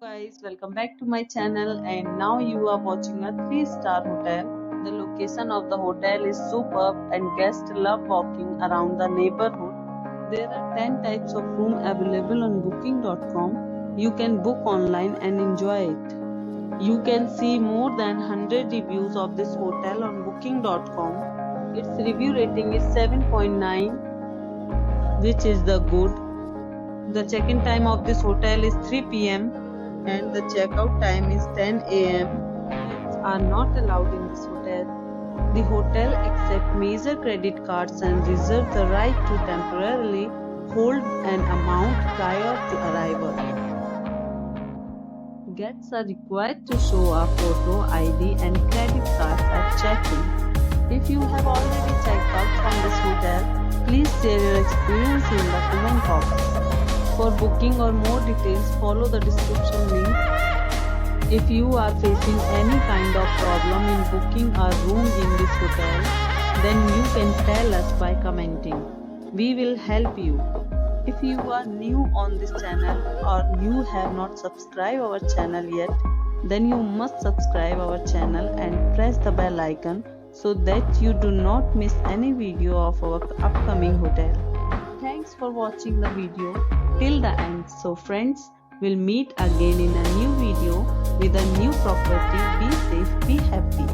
Guys, welcome back to my channel, and now you are watching a 3-star hotel. The location of the hotel is superb and guests love walking around the neighborhood. There are 10 types of room available on booking.com. You can book online and enjoy it. You can see more than 100 reviews of this hotel on booking.com. Its review rating is 7.9, which is the good. The check-in time of this hotel is 3 p.m. and the checkout time is 10 a.m. Pets are not allowed in this hotel. The hotel accepts major credit cards and reserves the right to temporarily hold an amount prior to arrival. Guests are required to show a photo ID and credit cards at check-in. If you have already checked out from this hotel, please share your experience in the comment box. For booking or more details, follow the description link. If you are facing any kind of problem in booking a room in this hotel, then you can tell us by commenting. We will help you. If you are new on this channel or you have not subscribed our channel yet, then you must subscribe our channel and press the bell icon so that you do not miss any video of our upcoming hotel. Thanks for watching the video till the end. So friends, we'll meet again in a new video with a new property. Be safe, be happy.